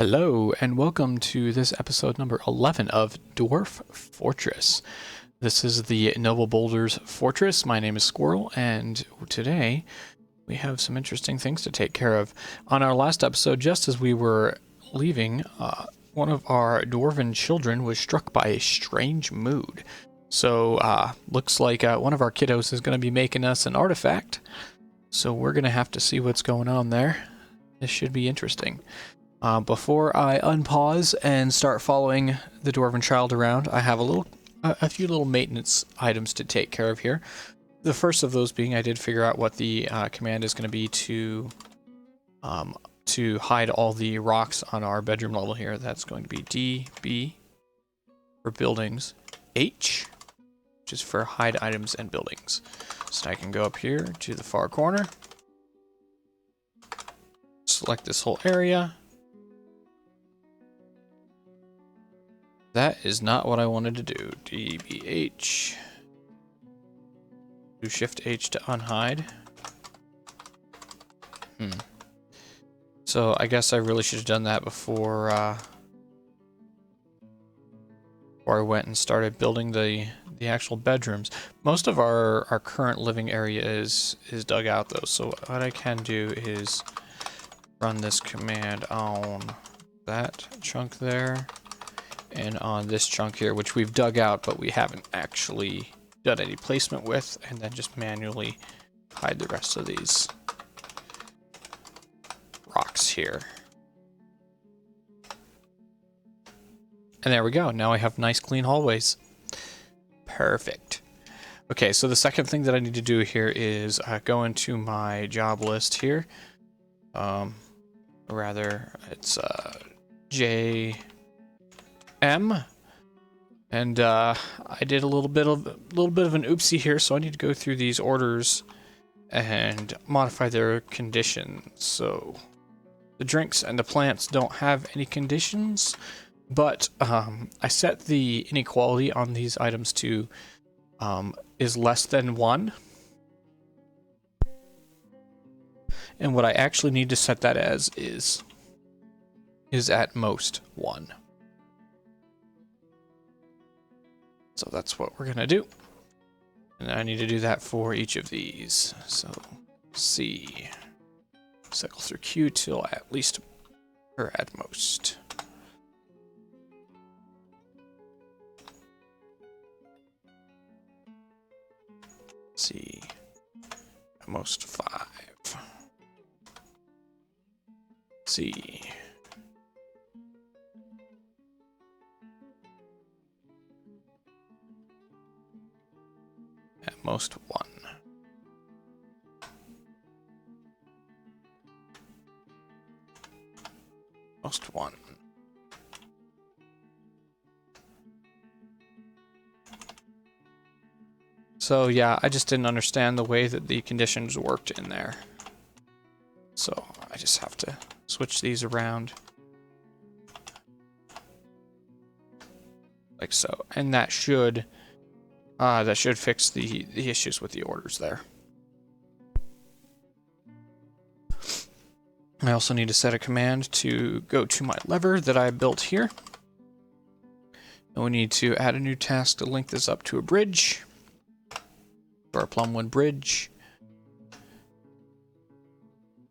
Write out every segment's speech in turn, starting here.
Hello, and welcome to this episode number 11 of Dwarf Fortress. This is the Nobleboulders Fortress. My name is Skwerel, and today we have some interesting things to take care of. On our last episode, just as we were leaving, one of our dwarven children was struck by a strange mood. So, looks like one of our kiddos is going to be making us an artifact. So we're going to have to see what's going on there. This should be interesting. Before I unpause and start following the dwarven child around, I have a few little maintenance items to take care of here. The first of those being, I did figure out what the command is going to be to hide all the rocks on our bedroom level here. That's going to be DB for buildings, H, which is for hide items and buildings. So I can go up here to the far corner, select this whole area. That is not what I wanted to do. DBH. Do Shift H to unhide. So I guess I really should have done that before I went and started building the actual bedrooms. Most of our current living area is dug out though. So what I can do is run this command on that chunk there. And on this chunk here, which we've dug out, but we haven't actually done any placement with, and then just manually hide the rest of these rocks here. And there we go. Now I have nice clean hallways. Perfect. Okay, so the second thing that I need to do here is go into my job list here. Rather, it's J... M, and I did a little bit of an oopsie here, so I need to go through these orders and modify their conditions. So the drinks and the plants don't have any conditions, but I set the inequality on these items to is less than 1. And what I actually need to set that as is at most 1. So that's what we're going to do. And I need to do that for each of these. So C. Cycle through Q till at least or at most. C. At most 5. C. At most 1. Most 1. So yeah, I just didn't understand the way that the conditions worked in there. So I just have to switch these around. Like so. And that should fix the issues with the orders there. I also need to set a command to go to my lever that I built here. And we need to add a new task to link this up to a bridge. To our Plumwood Bridge.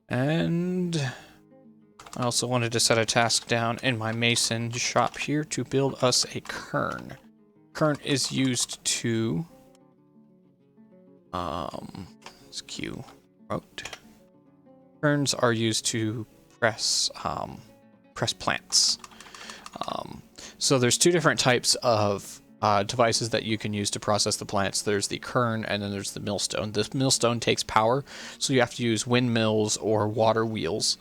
And I also wanted to set a task down in my mason shop here to build us a cairn. Current is used to it's Q wrote. Kerns are used to press plants. So there's two different types of devices that you can use to process the plants. There's the kern and then there's the millstone. This millstone takes power, so you have to use windmills or water wheels,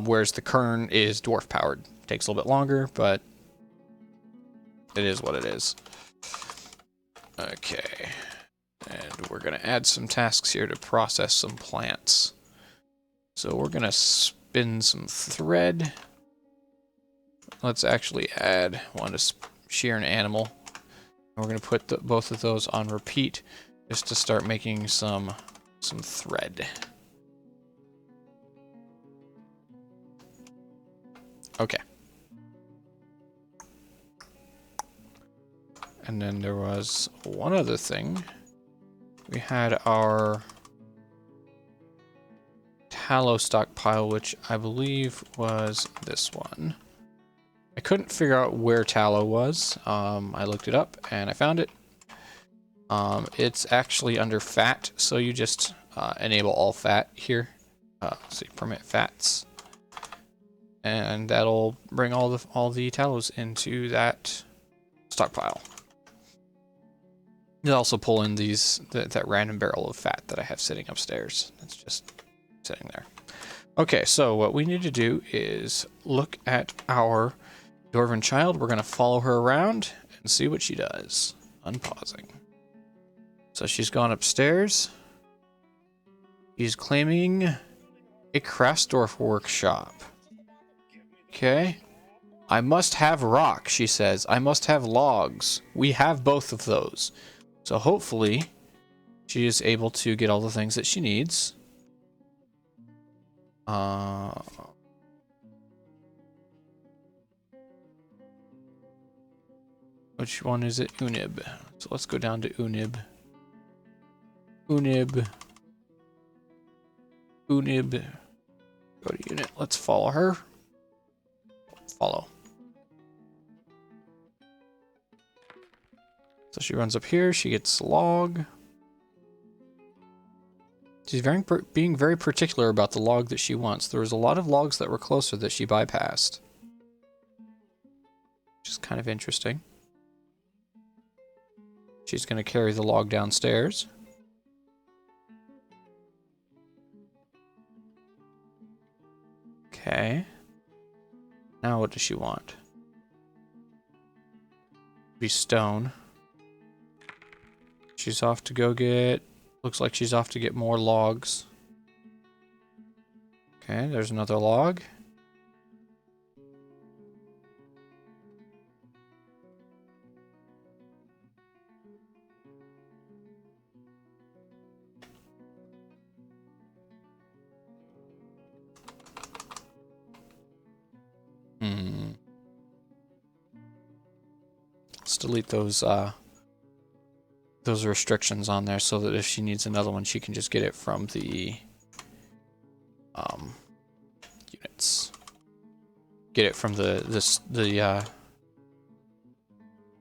whereas the kern is dwarf powered. Takes a little bit longer, but it is what it is. Okay, and we're going to add some tasks here to process some plants. So we're going to spin some thread. Let's actually add one to shear an animal. And we're going to put both of those on repeat just to start making some thread. Okay. And then there was one other thing. We had our tallow stockpile, which I believe was this one. I couldn't figure out where tallow was. I looked it up and I found it. It's actually under fat, so you just enable all fat here. So you permit fats, and that'll bring all the tallows into that stockpile. You'll also pull in that random barrel of fat that I have sitting upstairs. It's just sitting there. Okay, so what we need to do is look at our Dwarven child. We're going to follow her around and see what she does. Unpausing. So she's gone upstairs. She's claiming a Krasdorf workshop. Okay. I must have rock, she says. I must have logs. We have both of those. So hopefully she is able to get all the things that she needs. Which one is it? Unib. So let's go down to Unib. Unib. Unib. Go to unit. Let's follow her. Follow. So she runs up here. She gets log. She's being very particular about the log that she wants. There was a lot of logs that were closer that she bypassed. Which is kind of interesting. She's going to carry the log downstairs. Okay. Now what does she want? Be stone. She's off to go get... Looks like she's off to get more logs. Okay, there's another log. Let's delete those restrictions on there so that if she needs another one, she can just get it from the units. Get it from the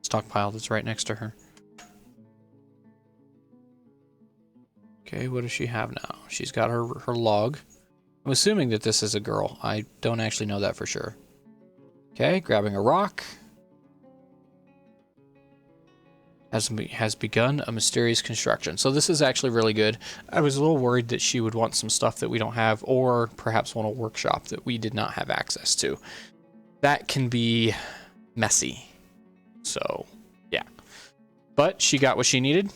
stockpile that's right next to her. Okay, what does she have now? She's got her log. I'm assuming that this is a girl. I don't actually know that for sure. Okay, grabbing a rock. Has begun a mysterious construction. So this is actually really good. I was a little worried that she would want some stuff that we don't have, or perhaps want a workshop that we did not have access to. That can be messy. So, yeah. But she got what she needed.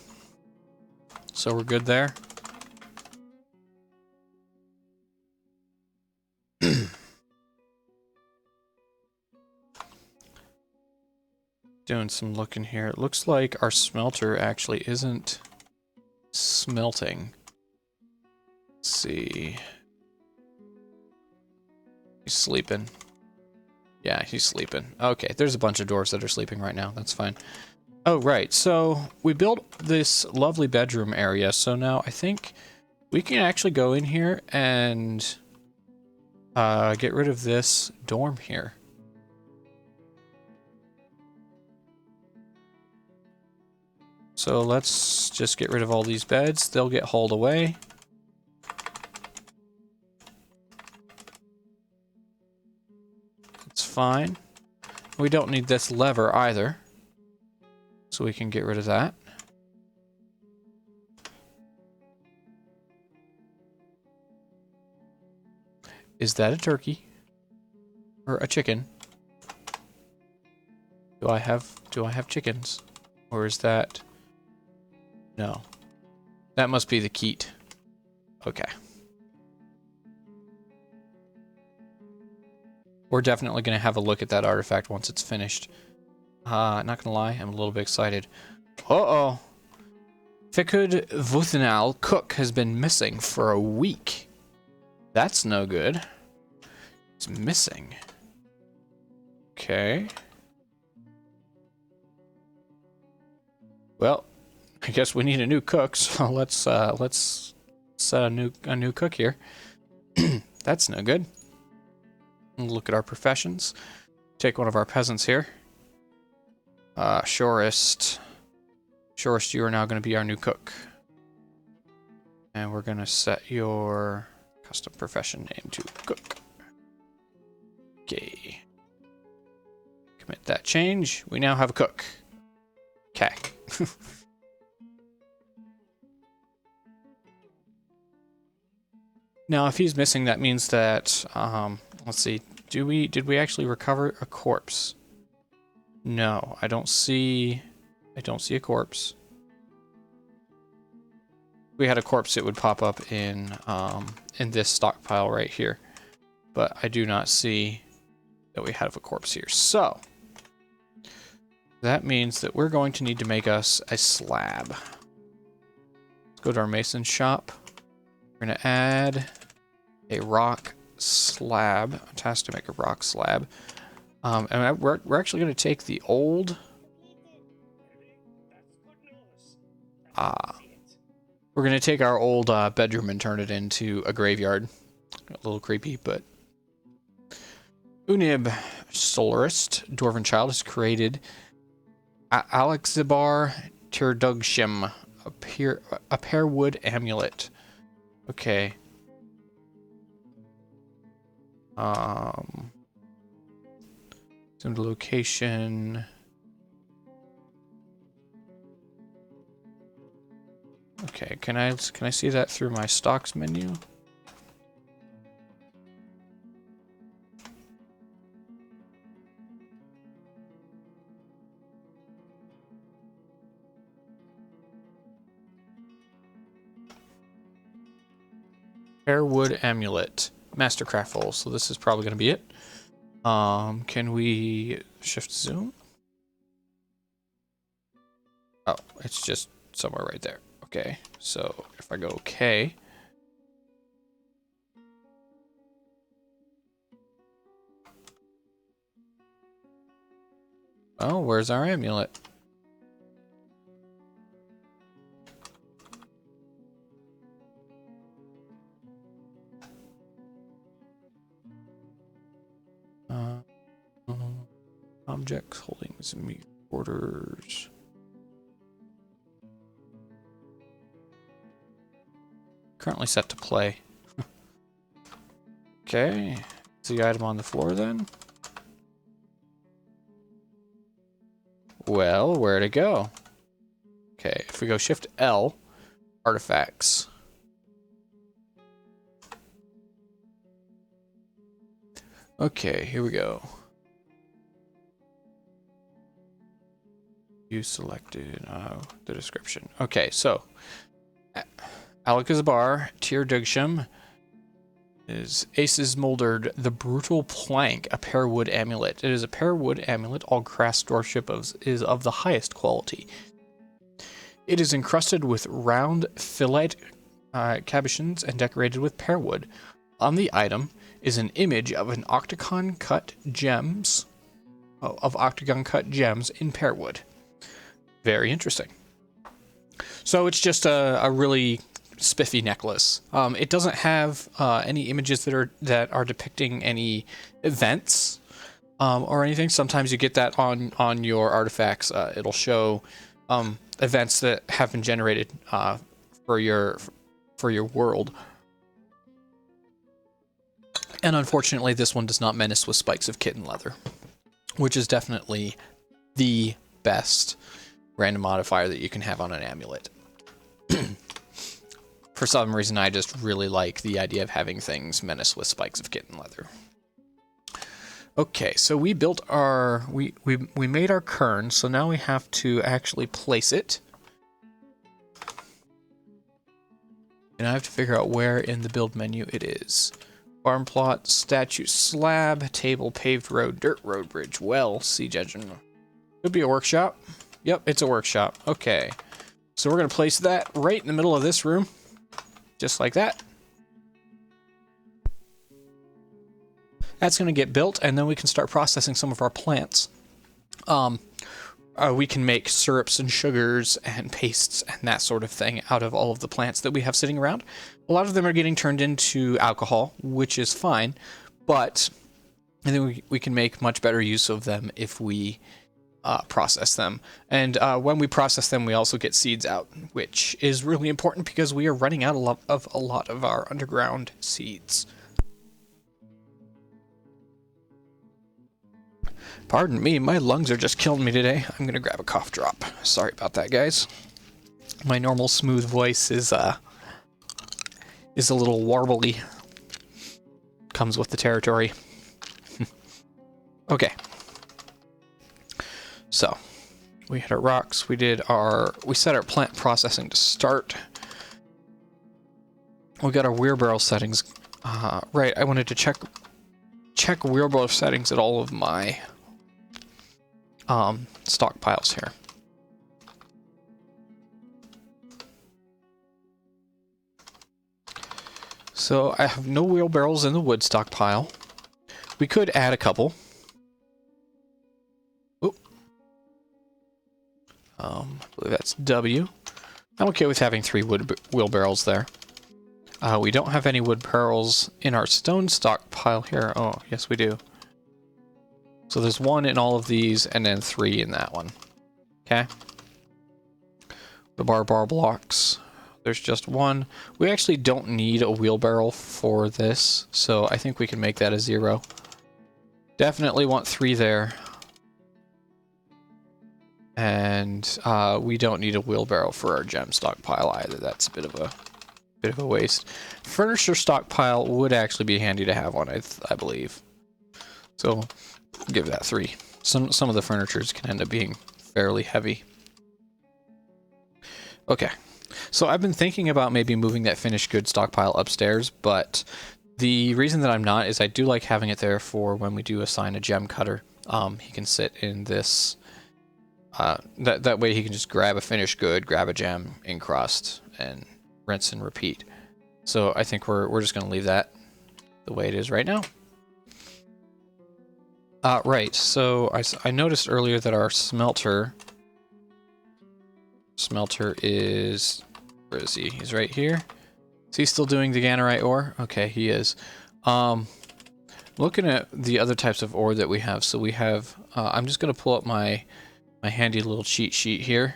So we're good there. Doing some looking here. It looks like our smelter actually isn't smelting. Let's see. He's sleeping. Yeah, he's sleeping. Okay, there's a bunch of dwarves that are sleeping right now. That's fine. Oh, right. So we built this lovely bedroom area. So now I think we can actually go in here and get rid of this dorm here. So let's just get rid of all these beds. They'll get hauled away. It's fine. We don't need this lever either. So we can get rid of that. Is that a turkey? Or a chicken? Do I have chickens? Or is that... No. That must be the Keat. Okay. We're definitely going to have a look at that artifact once it's finished. Not going to lie, I'm a little bit excited. Uh-oh. Fikud Vuthinal Cook has been missing for a week. That's no good. He's missing. Okay. Well, I guess we need a new cook, so let's set a new cook here. That's no good. Look at our professions. Take one of our peasants here. Shorist. Shorist, you are now going to be our new cook. And we're going to set your custom profession name to cook. Okay. Commit that change. We now have a cook. Okay. Now, if he's missing, that means that, let's see, did we actually recover a corpse? No, I don't see a corpse. If we had a corpse, it would pop up in this stockpile right here. But I do not see that we have a corpse here. So, that means that we're going to need to make us a slab. Let's go to our mason shop. We're going to add a rock slab. A task to make a rock slab. And we're actually going to take the old... we're going to take our old bedroom and turn it into a graveyard. A little creepy, but... Unib Solarist, Dwarven Child, has created Alexzibar Tirdugshim, a pearwood amulet. Okay. Zoom to location. Okay, can I see that through my stocks menu? Pearwood amulet, mastercraftful. So this is probably going to be it. Can we shift zoom? Oh, it's just somewhere right there. Okay, so if I go okay. Oh, where's our amulet? Objects, holdings, meat orders. Currently set to play. Okay, it's the item on the floor then. Well, where'd it go? Okay, if we go Shift L, artifacts. Okay, here we go. You selected the description. Okay, so Alakazbar, Tirdugshim is Aces Moldered, the Brutal Plank, a pearwood amulet. It is a pearwood amulet. All crass dwarfship is of the highest quality. It is encrusted with round fillet cabochons and decorated with pearwood. On the item is an image of an octagon cut gems in pearwood. Very interesting. So it's just a really spiffy necklace. It doesn't have any images that are depicting any events or anything. Sometimes you get that on your artifacts. It'll show events that have been generated for your world. And unfortunately, this one does not menace with spikes of kitten leather, which is definitely the best random modifier that you can have on an amulet. For some reason, I just really like the idea of having things menace with spikes of kitten leather. Okay, so we built our... We made our kern, so now we have to actually place it. And I have to figure out where in the build menu it is. Farm plot, statue, slab, table, paved road, dirt road, bridge, well, siege engine. Could be a workshop. Yep, it's a workshop. Okay. So we're going to place that right in the middle of this room. Just like that. That's going to get built, and then we can start processing some of our plants. we can make syrups and sugars and pastes and that sort of thing out of all of the plants that we have sitting around. A lot of them are getting turned into alcohol, which is fine, but I think we can make much better use of them if we process them. And when we process them, we also get seeds out, which is really important because we are running out of a lot of our underground seeds. Pardon me, my lungs are just killing me today. I'm gonna grab a cough drop. Sorry about that, guys. My normal smooth voice is a little warbly. Comes with the territory. Okay. So, we had our rocks. We set our plant processing to start. We got our wheelbarrow settings. Right, I wanted to check wheelbarrow settings at all of my stockpiles here. So I have no wheelbarrows in the wood stockpile. We could add a couple. Oop. I believe that's W. I'm okay with having 3 wheelbarrows there. We don't have any wood barrels in our stone stockpile here. Oh, yes we do. So there's 1 in all of these, and then 3 in that one. Okay. The bar blocks. There's just 1. We actually don't need a wheelbarrow for this, so I think we can make that a 0. Definitely want 3 there. And we don't need a wheelbarrow for our gem stockpile either. That's a bit of a waste. Furniture stockpile would actually be handy to have one, I believe. So give that 3. Some of the furnitures can end up being fairly heavy. Okay, so I've been thinking about maybe moving that finished goods stockpile upstairs, but the reason that I'm not is I do like having it there for when we do assign a gem cutter. He can sit in this. That way he can just grab a finished good, grab a gem, encrust, and rinse and repeat. So I think we're just going to leave that the way it is right now. Right, so I noticed earlier that our smelter is, where is he? He's right here. Is he still doing the Gannerite ore? Okay, he is. Looking at the other types of ore that we have, so we have, I'm just going to pull up my handy little cheat sheet here,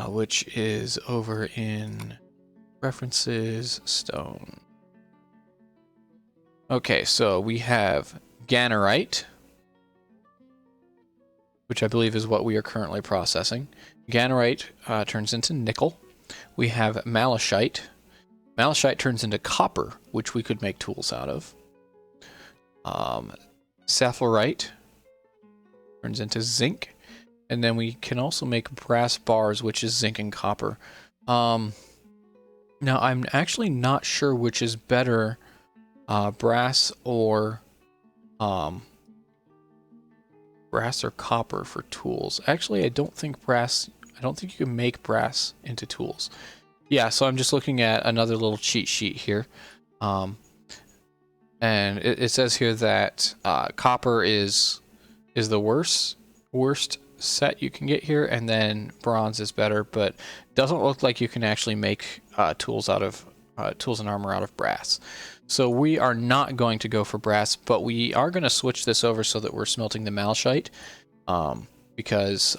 which is over in References, Stone. Okay, so we have Gannerite, which I believe is what we are currently processing. Gannerite turns into nickel. We have malachite. Malachite turns into copper, which we could make tools out of. Sapphirite turns into zinc. And then we can also make brass bars, which is zinc and copper. Now, I'm actually not sure which is better, brass or copper for tools. Actually, I don't think you can make brass into tools. Yeah, so I'm just looking at another little cheat sheet here. And it says here that copper is the worst set you can get here, and then bronze is better, but doesn't look like you can actually make tools and armor out of brass. So we are not going to go for brass, but we are going to switch this over so that we're smelting the malachite, because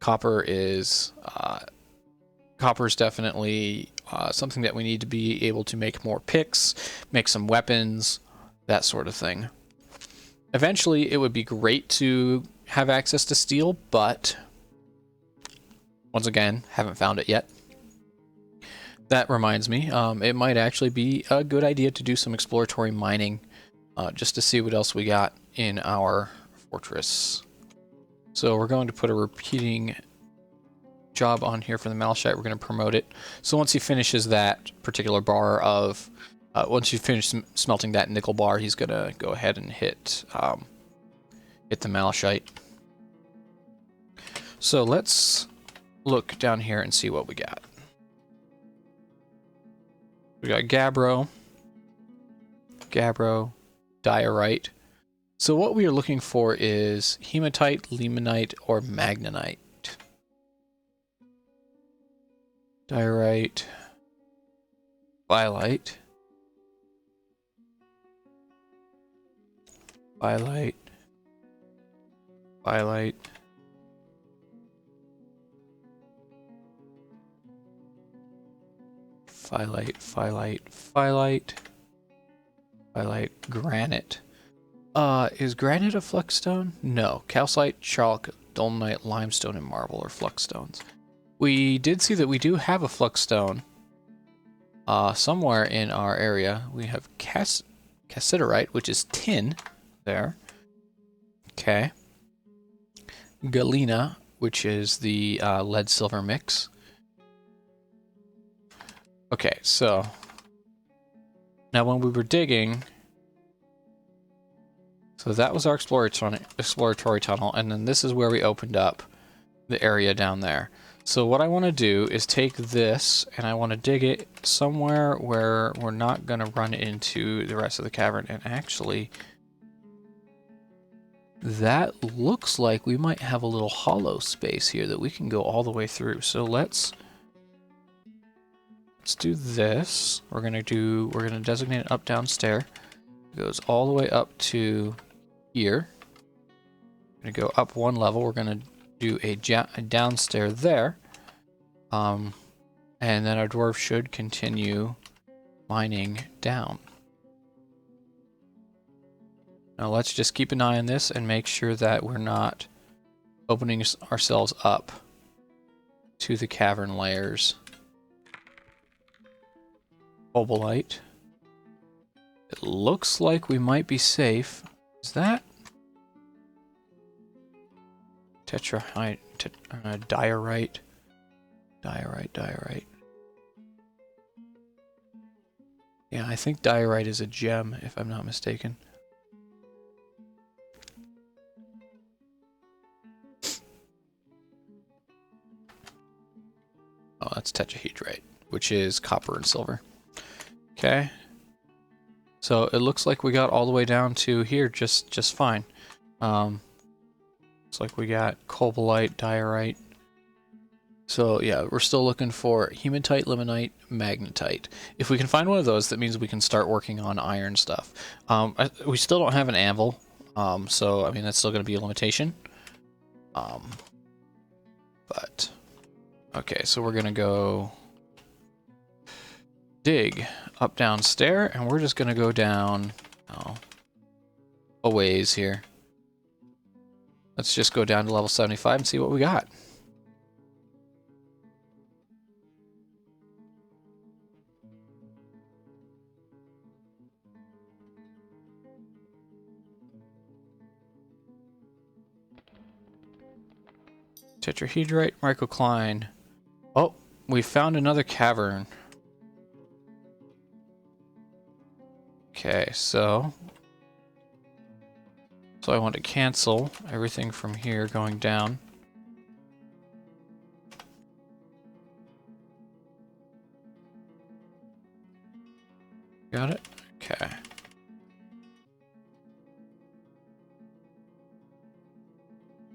copper is definitely something that we need to be able to make more picks, make some weapons, that sort of thing. Eventually, it would be great to have access to steel, but once again, haven't found it yet. That reminds me, it might actually be a good idea to do some exploratory mining, just to see what else we got in our fortress. So we're going to put a repeating job on here for the malachite. We're going to promote it. So once he finishes that particular bar of, once you finish smelting that nickel bar, he's going to go ahead and hit the malachite. So let's look down here and see what we got. We got gabbro, diorite, So what we are looking for is hematite, limonite, or magnetite. Diorite, phyllite, phyllite, phyllite, phyllite, phyllite, phyllite, phyllite, granite. Is granite a flux stone? No. Calcite, chalk, dolomite, limestone, and marble are flux stones. We did see that we do have a flux stone somewhere in our area. We have cassiterite, which is tin there. Okay. Galena, which is the lead-silver mix. Okay, so now when we were digging, so that was our exploratory tunnel, and then this is where we opened up the area down there. So what I want to do is take this, and I want to dig it somewhere where we're not going to run into the rest of the cavern. And actually, that looks like we might have a little hollow space here that we can go all the way through. So let's do this. We're gonna designate an up down stair. It goes all the way up to here. We're gonna go up one level. We're gonna do a down stair there. And then our dwarf should continue mining down. Now let's just keep an eye on this and make sure that we're not opening ourselves up to the cavern layers. Nobleboulders. It looks like we might be safe. Is that diorite? Diorite. Yeah, I think diorite is a gem, if I'm not mistaken. Oh, that's tetrahedrite, which is copper and silver. Okay. So it looks like we got all the way down to here just fine. Looks like we got cobalite, diorite. So yeah, we're still looking for hematite, limonite, magnetite. If we can find one of those, that means we can start working on iron stuff. We still don't have an anvil, so I mean that's still going to be a limitation. But okay, so we're gonna go dig up down stair, and we're just gonna go down a ways here. Let's just go down to level 75 and see what we got. Tetrahedrite, microcline. Oh, we found another cavern. Okay, so I want to cancel everything from here going down. Got it? Okay.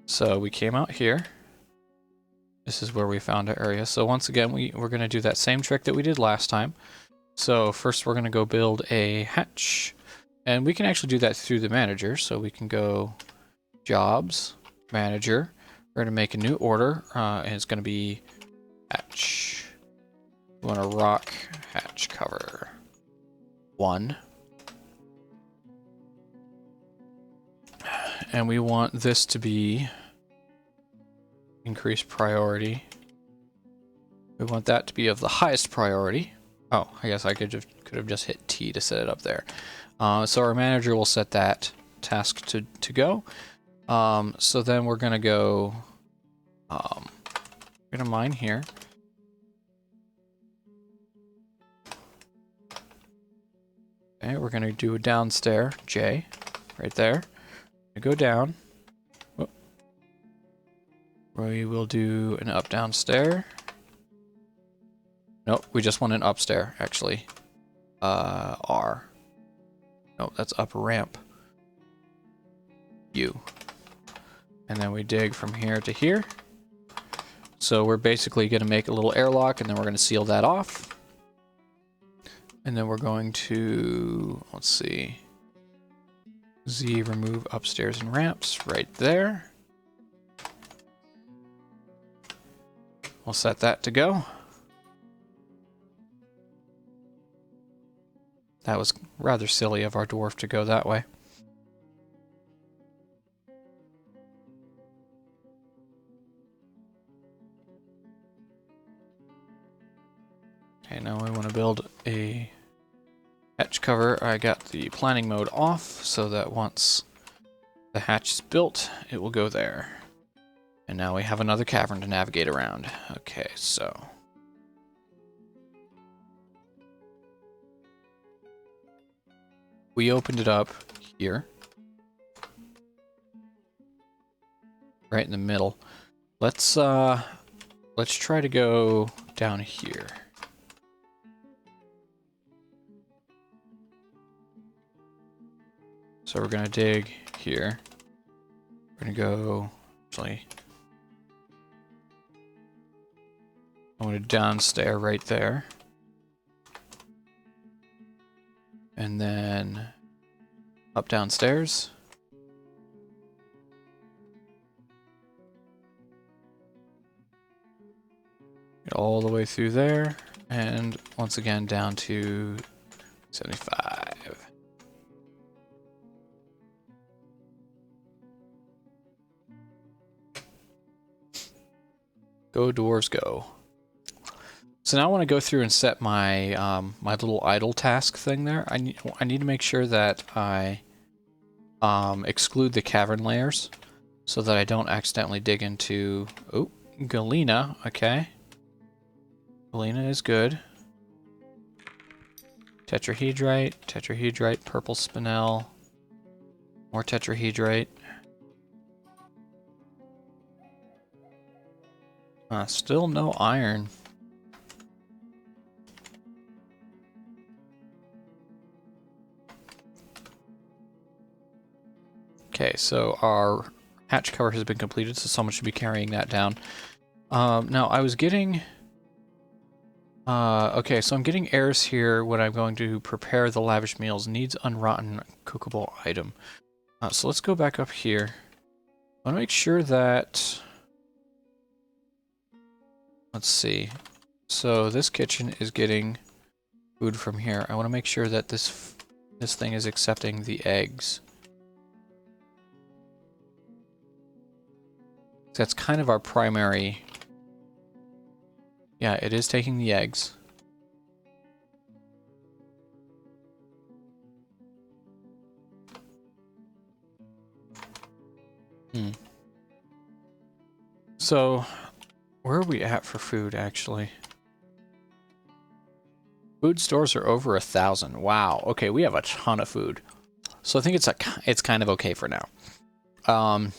So we came out here. This is where we found our area. So once again, we're going to do that same trick that we did last time. So first we're going to go build a hatch. And we can actually do that through the manager. So we can go jobs, manager. We're going to make a new order. And it's going to be hatch. We want a rock hatch cover. 1. And we want this to be increased priority. We want that to be of the highest priority. Oh, I guess I could have just hit T to set it up there. So our manager will set that task to go. So then we're gonna go. We're gonna mine here. Okay, we're gonna do a downstair J, right there. Go down. Whoop. We will do an up down stair. Nope, we just want an up stair, actually. R. Nope, that's up ramp. and then we dig from here to here. So we're basically going to make a little airlock, and then we're going to seal that off. And then we're going to, let's see, Z remove upstairs and ramps right there. We'll set that to go. That was rather silly of our dwarf to go that way. Okay, now we want to build a hatch cover. I got the planning mode off so that once the hatch is built, it will go there. And now we have another cavern to navigate around. Okay, so we opened it up here. Right in the middle. Let's try to go down here. So we're gonna dig here. We're gonna go, actually, I'm gonna downstair right there. And then up downstairs. Get all the way through there. And once again down to 75. Go dwarves go. So now I want to go through and set my my little idle task thing there. I need to make sure that I exclude the cavern layers so that I don't accidentally dig into galena. Okay, galena is good. Tetrahedrite, purple spinel, more tetrahedrite. Still no iron. Okay, so our hatch cover has been completed, so someone should be carrying that down. Now, I was getting... okay, so I'm getting errors here when I'm going to prepare the lavish meals. Needs unrotten cookable item. So let's go back up here. I want to make sure that... Let's see. So this kitchen is getting food from here. I want to make sure that this thing is accepting the eggs. That's kind of our primary... Yeah, it is taking the eggs. So, where are we at for food, actually? Food stores are over 1,000. Wow. Okay, we have a ton of food. So I think it's kind of okay for now. Yeah.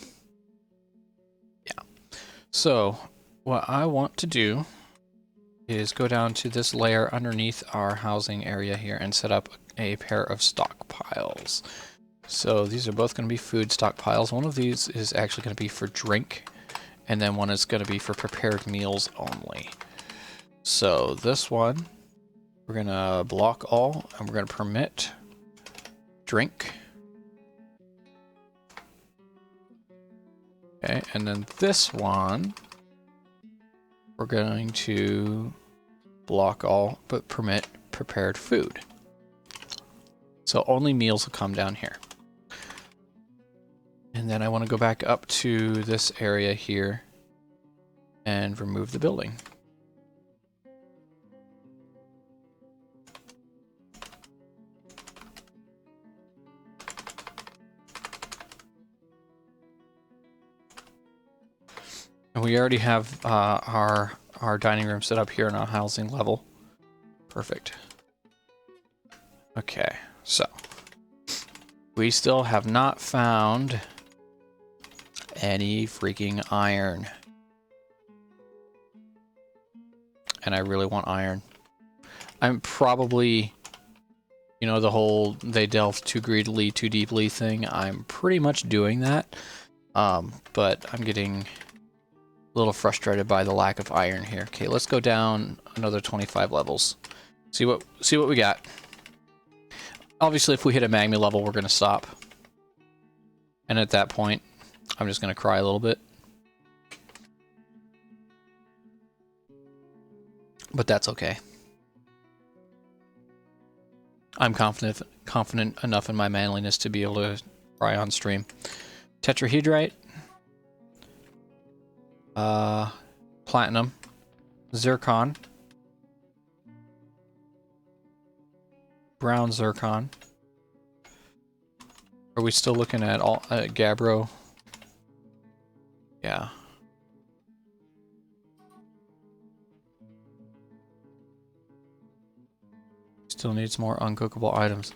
So, what I want to do is go down to this layer underneath our housing area here and set up a pair of stockpiles. So these are both going to be food stockpiles. One of these is actually going to be for drink, and then one is going to be for prepared meals only. So this one, we're going to block all, and we're going to permit drink. Okay, and then this one, we're going to block all, but permit prepared food. So only meals will come down here. And then I want to go back up to this area here and remove the building. And we already have our dining room set up here on our housing level. Perfect. Okay, so we still have not found any freaking iron. And I really want iron. I'm probably, you know, the whole they delve too greedily, too deeply thing. I'm pretty much doing that. But I'm getting a little frustrated by the lack of iron here. Okay, let's go down another 25 levels. See what we got. Obviously, if we hit a magma level, we're going to stop. And at that point, I'm just going to cry a little bit. But that's okay. I'm confident enough in my manliness to be able to cry on stream. Tetrahedrite. Platinum. Zircon. Brown zircon. Are we still looking at all Gabbro? Yeah. Still needs more uncookable items.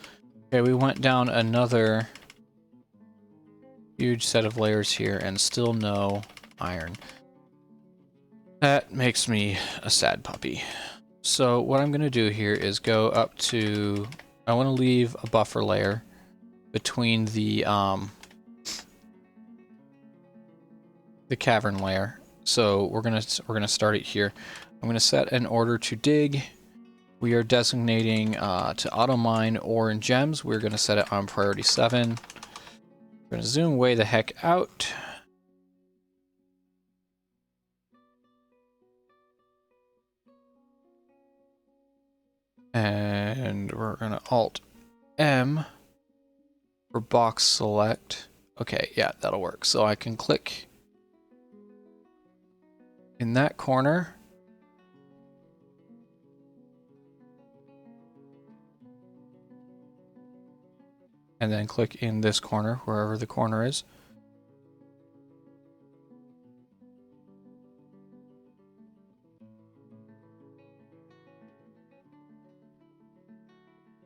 Okay, we went down another huge set of layers here and still no iron. That makes me a sad puppy. So what I'm going to do here is go up to... I want to leave a buffer layer between the cavern layer. So we're gonna start it here. I'm gonna set an order to dig. We are designating to auto mine ore and gems. We're gonna set it on priority 7. We're gonna zoom way the heck out. And we're gonna Alt M for box select. Okay, yeah, that'll work. So I can click in that corner. And then click in this corner, wherever the corner is.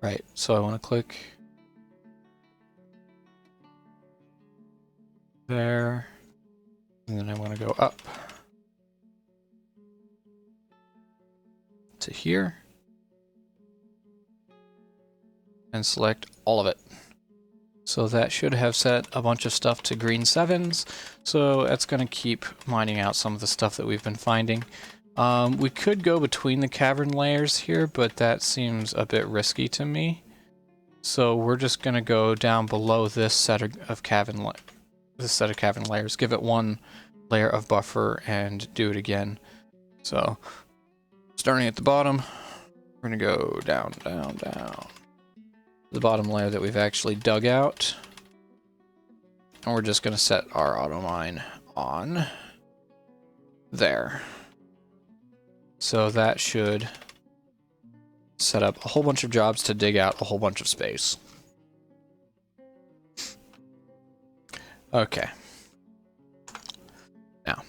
Right, so I want to click there, and then I want to go up to here and select all of it. So that should have set a bunch of stuff to green 7s, so that's going to keep mining out some of the stuff that we've been finding. We could go between the cavern layers here, but that seems a bit risky to me. So we're just going to go down below this set of cavern layers, give it one layer of buffer, and do it again. So starting at the bottom, we're going to go down, down, down. The bottom layer that we've actually dug out. And we're just going to set our auto mine on there. So that should set up a whole bunch of jobs to dig out a whole bunch of space. Okay. Now,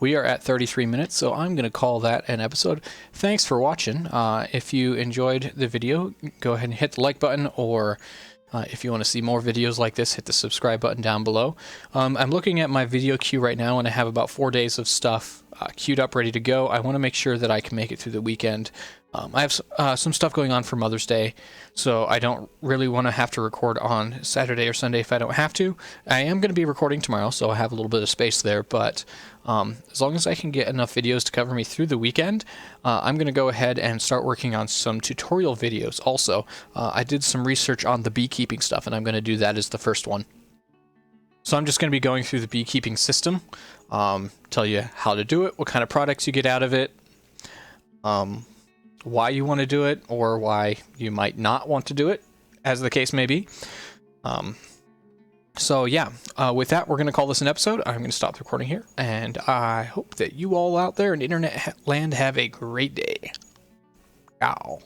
we are at 33 minutes, so I'm going to call that an episode. Thanks for watching. If you enjoyed the video, go ahead and hit the like button, or if you want to see more videos like this, hit the subscribe button down below. I'm looking at my video queue right now, and I have about 4 days of stuff queued up, ready to go. I want to make sure that I can make it through the weekend. I have some stuff going on for Mother's Day, so I don't really want to have to record on Saturday or Sunday if I don't have to. I am going to be recording tomorrow, so I have a little bit of space there, but as long as I can get enough videos to cover me through the weekend, I'm going to go ahead and start working on some tutorial videos also. I did some research on the beekeeping stuff, and I'm going to do that as the first one. So I'm just going to be going through the beekeeping system, tell you how to do it, what kind of products you get out of it, why you want to do it, or why you might not want to do it, as the case may be. So yeah, with that, we're going to call this an episode. I'm going to stop the recording here, and I hope that you all out there in internet land have a great day. Ciao.